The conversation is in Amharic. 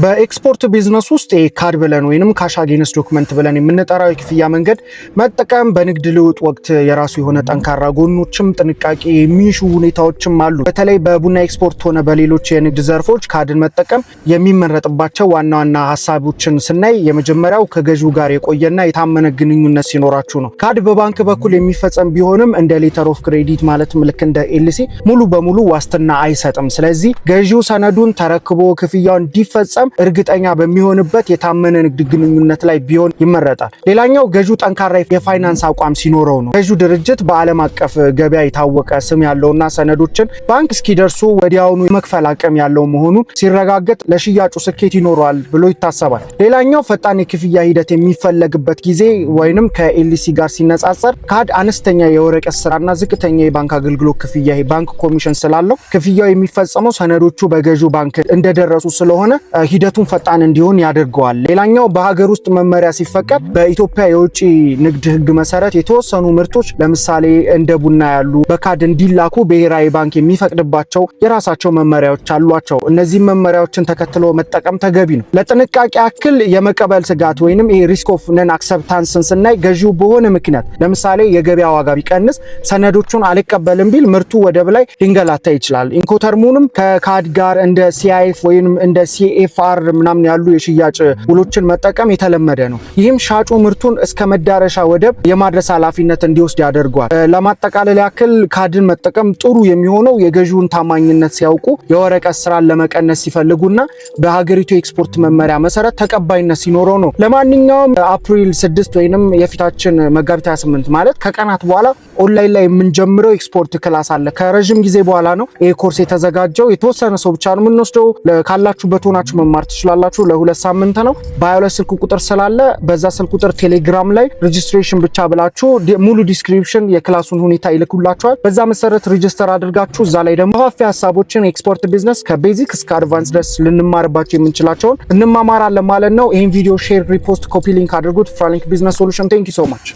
በኤክስፖርት ቢዝነስ ውስጥ ካድ ብለን ወይንም ካሽ አጌንስት ዶክመንት ብለን የምንጠራው የክፍያ መንገድ መጠቀም በንግድ ልውውጥ ወቅት የራሱ የሆነ ጠንካራ ጎኖችም ጥንቃቄ የሚሹ ሁኔታዎችም አሉ። በተለይ በቡና ኤክስፖርት ሆነ በሌሎች የንግድ ዘርፎች ካድን መጠቀም የሚመረጥባቸው ዋና ዋና ሀሳቦችን ስናይ የመጀመሪያው ከገዢው ጋር የቆየና የታመነ ግንኙነት ሲኖራችሁ ነው። ካድ በባንክ በኩል የሚፈጸም ቢሆንም እንደ ሌተር ኦፍ ክሬዲት ማለትም ልክ እንደ ኤልሲ ሙሉ በሙሉ ዋስትና አይሰጥም። ስለዚህ ገዢው ሰነዱን ተረክቦ ክፍያው እንዲፈጸም እርግጠኛ በሚሆንበት የታመነ ንግድ ግንኙነት ላይ ቢሆን ይመረጣል። ሌላኛው ገዢው ጠንካራ የፋይናንስ አቋም ሲኖረው ነው። ገዢው ድርጅት በዓለም አቀፍ ገበያ የታወቀ ስም ያለውና ሰነዶችን ባንክ እስኪደርሱ ወዲያውኑ የመክፈል አቅም ያለው መሆኑን ሲረጋገጥ ለሽያጩ ስኬት ይኖረዋል ብሎ ይታሰባል። ሌላኛው ፈጣን የክፍያ ሂደት የሚፈለግበት ጊዜ ወይንም ከኤልሲ ጋር ሲነጻጸር ካድ አነስተኛ የወረቀት ስራና ዝቅተኛ የባንክ አገልግሎት ክፍያ ባንክ ኮሚሽን ስላለው ክፍያው የሚፈጸመው ሰነዶቹ በገዢው ባንክ እንደደረሱ ስለሆነ ሂደቱን ፈጣን እንዲሆን ያደርገዋል። ሌላኛው በሀገር ውስጥ መመሪያ ሲፈቀድ በኢትዮጵያ የውጭ ንግድ ህግ መሰረት የተወሰኑ ምርቶች ለምሳሌ እንደ ቡና ያሉ በካድ እንዲላኩ ብሔራዊ ባንክ የሚፈቅድባቸው የራሳቸው መመሪያዎች አሏቸው። እነዚህ መመሪያዎችን ተከትሎ መጠቀም ተገቢ ነው። ለጥንቃቄ ያክል የመቀበል ስጋት ወይንም ይሄ ሪስክ ኦፍ ነን አክሰፕታንስን ስናይ ገዢው በሆነ ምክንያት ለምሳሌ የገበያ ዋጋ ቢቀንስ ሰነዶቹን አልቀበልም ቢል ምርቱ ወደብ ላይ ሊንገላታ ይችላል። ኢንኮተርሙንም ከካድ ጋር እንደ ሲአይኤፍ ወይንም እንደ ሲኤፍአር ምናምን ያሉ የሽያጭ ውሎችን መጠቀም የተለመደ ነው። ይህም ሻጩ ምርቱን እስከ መዳረሻ ወደብ የማድረስ ኃላፊነት እንዲወስድ ያደርገዋል። ለማጠቃለል ያክል ካድን መጠቀም ጥሩ የሚሆነው የገዢውን ታማኝነት ሲያውቁ፣ የወረቀት ስራን ለመቀነስ ሲፈልጉና በሀገሪቱ ኤክስፖርት መመሪያ መሰረት ተቀባይነት ሲኖረው ነው። ለማንኛውም አፕሪል 6 ወይንም የፊታችን መጋቢት 28 ማለት ከቀናት በኋላ ኦንላይን ላይ የምንጀምረው ኤክስፖርት ክላስ አለ። ከረጅም ጊዜ በኋላ ነው ይሄ ኮርስ የተዘጋጀው። የተወሰነ ሰው ብቻ ነው የምንወስደው። ካላችሁበት ሆናችሁ መማር ትችላላችሁ። ለ2 ሳምንት ነው። በ22 ስልክ ቁጥር ስላለ በዛ ስልክ ቁጥር ቴሌግራም ላይ ሬጂስትሬሽን ብቻ ብላችሁ ሙሉ ዲስክሪፕሽን የክላሱን ሁኔታ ይልኩላችኋል። በዛ መሰረት ሬጂስተር አድርጋችሁ እዛ ላይ ደግሞ ሰፋፊ ሀሳቦችን ኤክስፖርት ቢዝነስ ከቤዚክ እስከ አድቫንስ ድረስ ልንማርባቸው የምንችላቸውን እንማማራለን ማለት ነው። ይሄን ቪዲዮ ሼር፣ ሪፖስት፣ ኮፒ ሊንክ አድርጉት። ፍራሊንክ ቢዝነስ ሶሉሽን። ቴንክ ዩ ሶ ማች።